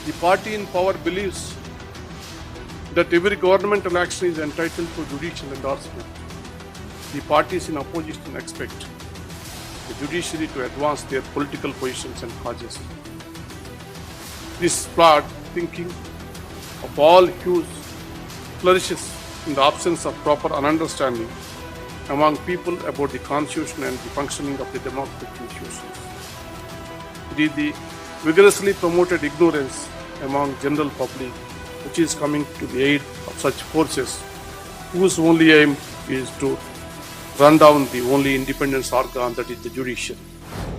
The party in power believes that every governmental action is entitled to judicial endorsement. The parties in opposition expect the judiciary to advance their political positions and causes. This flawed thinking of all hues flourishes in the absence of proper understanding among people about the constitution and the functioning of the democratic institutions. It is the vigorously promoted ignorance among general public which is coming to the aid of such forces whose only aim is to run down the only independent organ, that is the judiciary.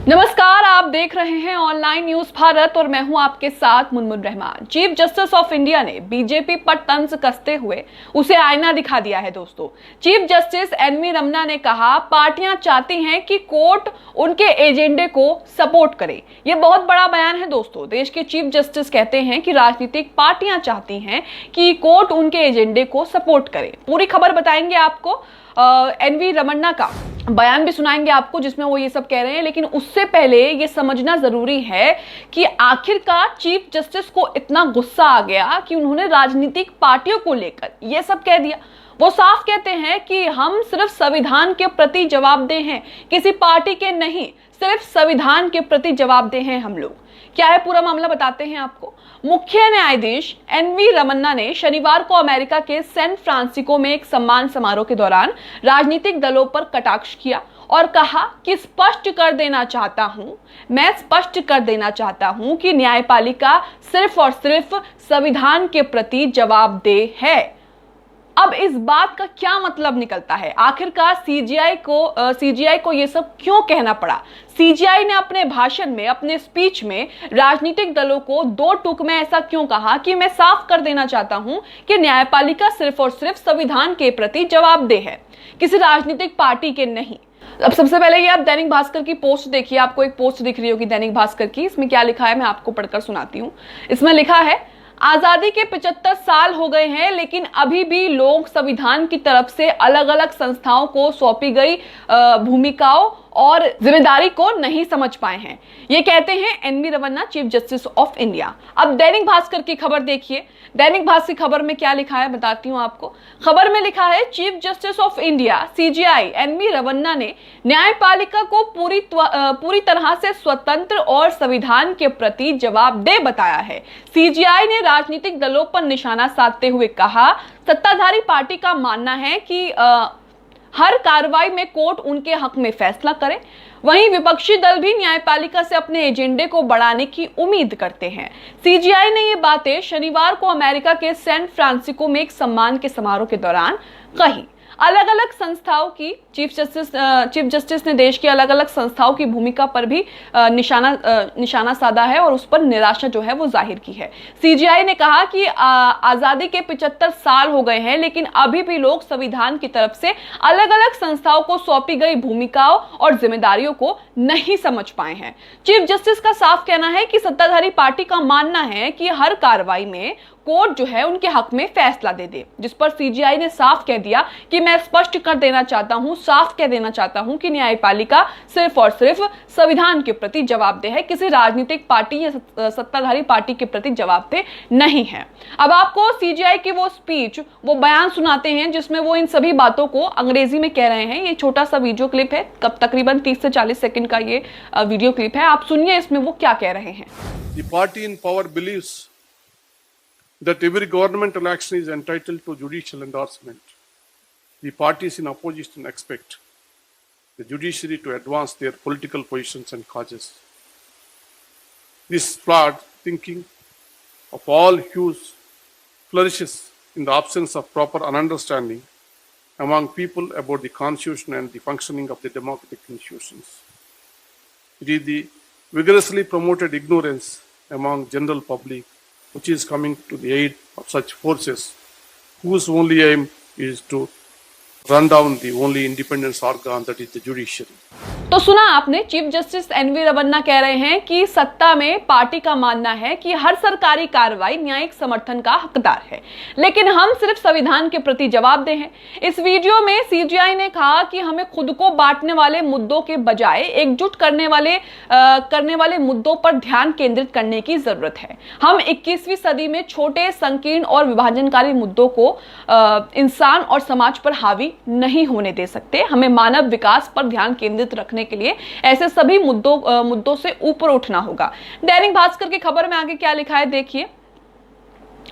नमस्कार, आप देख रहे हैं online news Bharat और मैं हूं आपके साथ Munmun Rahman. Chief justice of India ने बीजेपी पर तंज कसते हुए उसे आईना दिखा दिया है। दोस्तों, चीफ जस्टिस एनवी रमन्ना ने कहा पार्टियां चाहती हैं कि कोर्ट उनके एजेंडे को सपोर्ट करे। यह बहुत बड़ा बयान है दोस्तों। देश के चीफ जस्टिस कहते हैं कि राजनीतिक पार्टियां चाहती हैं कि कोर्ट उनके एजेंडे को सपोर्ट करे। पूरी खबर बताएंगे आपको, एनवी रमन्ना का बयान भी सुनाएंगे आपको जिसमें वो ये सब कह रहे हैं। लेकिन उससे पहले ये समझना जरूरी है कि आखिरकार चीफ जस्टिस को इतना गुस्सा आ गया कि उन्होंने राजनीतिक पार्टियों को लेकर ये सब कह दिया। वो साफ कहते हैं कि हम सिर्फ संविधान के प्रति जवाबदेह हैं, किसी पार्टी के नहीं, सिर्फ संविधान के प्रति जवाबदेह हैं हम लोग। क्या है पूरा मामला बताते हैं आपको। मुख्य न्यायाधीश एनवी रमन्ना ने शनिवार को अमेरिका के सैन फ्रांसिस्को में एक सम्मान समारोह के दौरान राजनीतिक दलों पर कटाक्ष किया और कहा कि मैं स्पष्ट कर देना चाहता हूं कि न्यायपालिका सिर्फ और सिर्फ संविधान के प्रति जवाबदेह है। अब इस बात का क्या मतलब निकलता है? आखिरकार सीजीआई को यह सब क्यों कहना पड़ा? सीजीआई ने अपने भाषण में, अपने स्पीच में राजनीतिक दलों को दो टूक में ऐसा क्यों कहा कि मैं साफ कर देना चाहता हूं कि न्यायपालिका सिर्फ और सिर्फ संविधान के प्रति जवाबदेह है, किसी राजनीतिक पार्टी के नहीं। अब सबसे पहले ये आप दैनिक भास्कर की पोस्ट देखिए। आपको एक पोस्ट दिख रही होगी दैनिक भास्कर की। इसमें क्या लिखा है मैं आपको पढ़कर सुनाती हूं। इसमें लिखा है, आजादी के 75 साल हो गए हैं लेकिन अभी भी लोग संविधान की तरफ से अलग अलग संस्थाओं को सौंपी गई भूमिकाओं और जिम्मेदारी को नहीं समझ पाए हैं। ये कहते हैं NV Ramana, chief justice of India. अब दैनिक भास्कर की खबर देखिए। दैनिक भास्कर की खबर में क्या लिखा है बताती हूं आपको। खबर में लिखा है, chief justice of India CJI NV Ramana ने न्यायपालिका को पूरी तरह से स्वतंत्र और संविधान के प्रति जवाबदेह बताया है। सीजीआई ने राजनीतिक दलों पर निशाना साधते हुए कहा, सत्ताधारी पार्टी का मानना है कि हर कार्रवाई में कोर्ट उनके हक में फैसला करे, वहीं विपक्षी दल भी न्यायपालिका से अपने एजेंडे को बढ़ाने की उम्मीद करते हैं। सीजीआई ने ये बातें शनिवार को अमेरिका के सैन फ्रांसिस्को में एक सम्मान के समारोह के दौरान कही। अलग अलग संस्थाओं की चीफ जस्टिस ने देश की अलग अलग संस्थाओं की भूमिका पर भी निशाना साधा है और उस पर निराशा जो है वो जाहिर की है। सीजीआई ने कहा कि आजादी के 75 साल हो गए हैं लेकिन अभी भी लोग संविधान की तरफ से अलग अलग संस्थाओं को सौंपी गई भूमिकाओं और जिम्मेदारियों को नहीं समझ पाए हैं। चीफ जस्टिस का साफ कहना है कि सत्ताधारी पार्टी का मानना है कि हर कार्रवाई में कोर्ट जो है उनके हक में फैसला दे दे, जिस पर सीजीआई ने साफ कह दिया कि मैं स्पष्ट कर देना चाहता हूं, साफ कह देना चाहता हूं कि न्यायपालिका सिर्फ और सिर्फ संविधान के प्रति जवाबदेह है, किसी राजनीतिक पार्टी या सत्ताधारी पार्टी के प्रति जवाबदेह नहीं है। अब आपको सीजीआई की वो स्पीच, वो बयान सुनाते हैं जिसमें वो इन सभी बातों को अंग्रेजी में कह रहे हैं। ये छोटा सा वीडियो क्लिप है, तकरीबन 30 से 40 सेकंड का ये वीडियो क्लिप है। आप सुनिए इसमें वो क्या कह रहे हैं। The party in power believes that every governmental action is entitled to judicial endorsement. The parties in opposition expect the judiciary to advance their political positions and causes. This flawed thinking of all hues flourishes in the absence of proper understanding among people about the constitution and the functioning of the democratic institutions. It is the vigorously promoted ignorance among general public which is coming to the aid of such forces whose only aim is to run down the only independent organ, that is the judiciary. तो सुना आपने, chief justice N V Ramana कह रहे हैं कि सत्ता में party का मानना है कि हर सरकारी कार्रवाई न्यायिक समर्थन का हकदार है, लेकिन हम सिर्फ संविधान के प्रति जवाबदेह हैं। इस वीडियो में सीजीआई ने कहा कि हमें खुद को बांटने वाले मुद्दों के बजाय एकजुट करने वाले मुद्दों पर ध्यान केंद्रित करने की जरूरत है। हम 21वीं सदी में छोटे, संकीर्ण और विभाजनकारी मुद्दों को इंसान और समाज पर हावी नहीं होने दे सकते। हमें मानव विकास पर ध्यान केंद्रित रखने के लिए ऐसे सभी मुद्दों से ऊपर उठना होगा। दैनिक भास्कर की खबर में आगे क्या लिखा है, देखिए।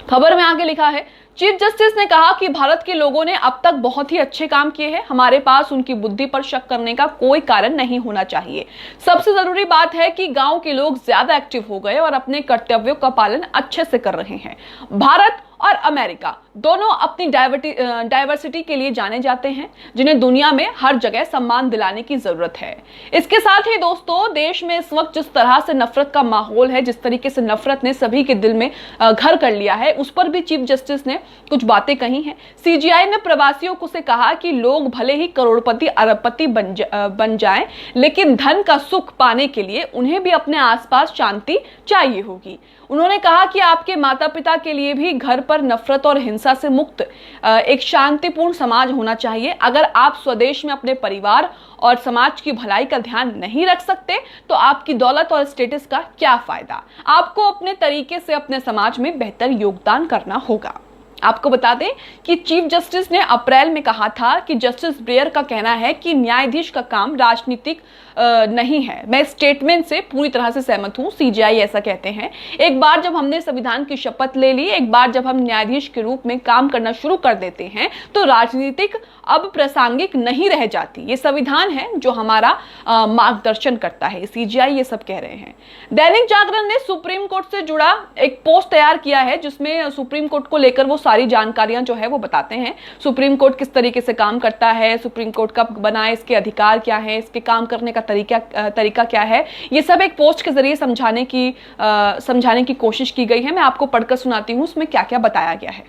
खबर में आगे लिखा है, चीफ जस्टिस ने कहा कि भारत के लोगों ने अब तक बहुत ही अच्छे काम किए हैं। हमारे पास उनकी बुद्धि पर शक करने का कोई कारण नहीं होना चाहिए। सबसे जरूरी बात है कि गांव के लोग ज्यादा एक्टिव हो गए और अपने कर्तव्यों का पालन अच्छे से कर रहे हैं। भारत और अमेरिका दोनों अपनी डाइवर्सिटी के लिए जाने जाते हैं, जिन्हें दुनिया में हर जगह सम्मान दिलाने की जरूरत है। इसके साथ ही दोस्तों, देश में इस वक्त जिस तरह से नफरत का माहौल है, जिस तरीके से नफरत ने सभी के दिल में घर कर लिया है, उस पर भी चीफ जस्टिस ने कुछ बातें कही हैं। सीजीआई ने प्रवासियों को से कहा कि लोग भले ही करोड़पति अरबपति बन जाएं, लेकिन धन का सुख पाने के लिए उन्हें भी अपने आसपास शांति चाहिए होगी। उन्होंने कहा कि आपके माता पिता के लिए भी घर पर नफरत और हिंसा से मुक्त एक शांतिपूर्ण समाज होना चाहिए। अगर आप स्वदेश में अपने परिवार और समाज की भलाई का ध्यान नहीं रख सकते तो आपकी दौलत और स्टेटस का क्या फायदा। आपको अपने तरीके से अपने समाज में बेहतर योगदान करना होगा। आपको बता दें कि चीफ जस्टिस ने अप्रैल में कहा था कि जस्टिस ब्रेयर का कहना है कि न्यायाधीश का काम राजनीतिक नहीं है। मैं स्टेटमेंट से पूरी तरह से सहमत हूं। सीजीआई ऐसा कहते हैं, एक बार जब हमने संविधान की शपथ ले ली, एक बार जब हम न्यायाधीश के रूप में काम करना शुरू कर देते हैं, तो राजनीतिक अब प्रासंगिक नहीं रह जाती। ये संविधान है जो हमारा मार्गदर्शन करता है। सीजीआई ये सब कह रहे हैं। दैनिक जागरण ने सुप्रीम कोर्ट से जुड़ा एक पोस्ट तैयार किया है, जिसमें सुप्रीम कोर्ट को लेकर वो सारी जानकारियां जो है वो बताते हैं। सुप्रीम कोर्ट किस तरीके से काम करता है, सुप्रीम कोर्ट कब बना है, इसके अधिकार क्या है, इसके काम करने का तरीका क्या है, ये सब एक पोस्ट के जरिए समझाने की कोशिश की गई है। मैं आपको पढ़कर सुनाती हूं उसमें क्या क्या बताया गया है।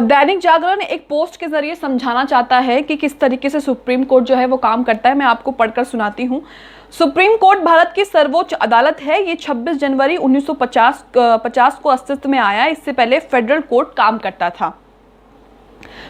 दैनिक जागरण एक पोस्ट के जरिए समझाना चाहता है कि किस तरीके से सुप्रीम कोर्ट जो है वो काम करता है। मैं आपको पढ़कर सुनाती हूं। सुप्रीम कोर्ट भारत की सर्वोच्च अदालत है। ये 26 जनवरी 1950 को अस्तित्व में आया। इससे पहले फेडरल कोर्ट काम करता था।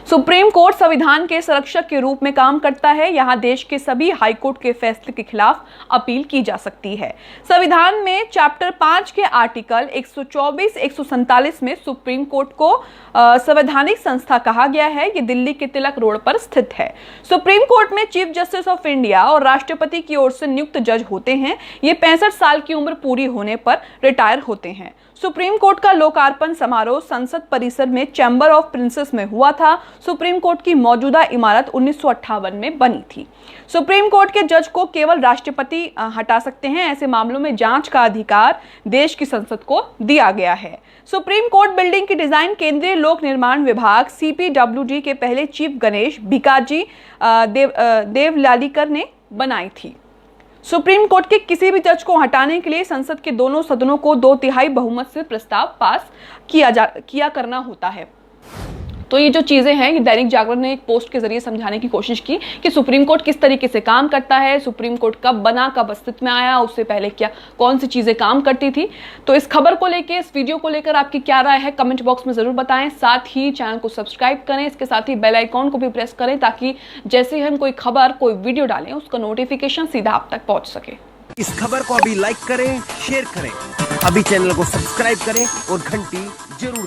सुप्रीम कोर्ट संविधान के संरक्षक के रूप में काम करता है। यहाँ देश के सभी हाईकोर्ट के फैसले के खिलाफ अपील की जा सकती है। संविधान में चैप्टर 5 के आर्टिकल 124-147 में सुप्रीम कोर्ट को संवैधानिक संस्था कहा गया है। ये दिल्ली के तिलक रोड पर स्थित है। सुप्रीम कोर्ट में चीफ जस्टिस ऑफ इंडिया और राष्ट्रपति की ओर से नियुक्त जज होते हैं। ये 65 साल की उम्र पूरी होने पर रिटायर होते हैं। सुप्रीम कोर्ट का लोकार्पण समारोह संसद परिसर में चैम्बर ऑफ प्रिंसेस में हुआ था। सुप्रीम कोर्ट की मौजूदा इमारत 1958 में बनी थी। सुप्रीम कोर्ट के जज को केवल राष्ट्रपति हटा सकते हैं। ऐसे मामलों में जांच का अधिकार देश की संसद को दिया गया है। सुप्रीम कोर्ट बिल्डिंग की डिजाइन केंद्रीय लोक निर्माण विभाग CPWD के पहले चीफ गणेश भिकाजी देवलालीकर ने बनाई थी। सुप्रीम कोर्ट के किसी भी जज को हटाने के लिए संसद के दोनों सदनों को 2/3 बहुमत से प्रस्ताव पास किया करना होता है। तो ये जो चीजें हैं, ये दैनिक जागरण ने एक पोस्ट के जरिए समझाने की कोशिश की कि सुप्रीम कोर्ट किस तरीके से काम करता है, सुप्रीम कोर्ट कब बना, कब अस्तित्व में आया, उससे पहले कौन सी चीजें काम करती थी। तो इस खबर को लेकर, इस वीडियो को लेकर आपकी क्या राय है, कमेंट बॉक्स में जरूर बताएं। साथ ही चैनल को सब्सक्राइब करें, इसके साथ ही बेल आइकॉन को भी प्रेस करें, ताकि जैसे हम कोई खबर, कोई वीडियो डालें, उसका नोटिफिकेशन सीधा आप तक पहुंच सके। इस खबर को अभी लाइक करें, शेयर करें, अभी चैनल को सब्सक्राइब करें और घंटी जरूर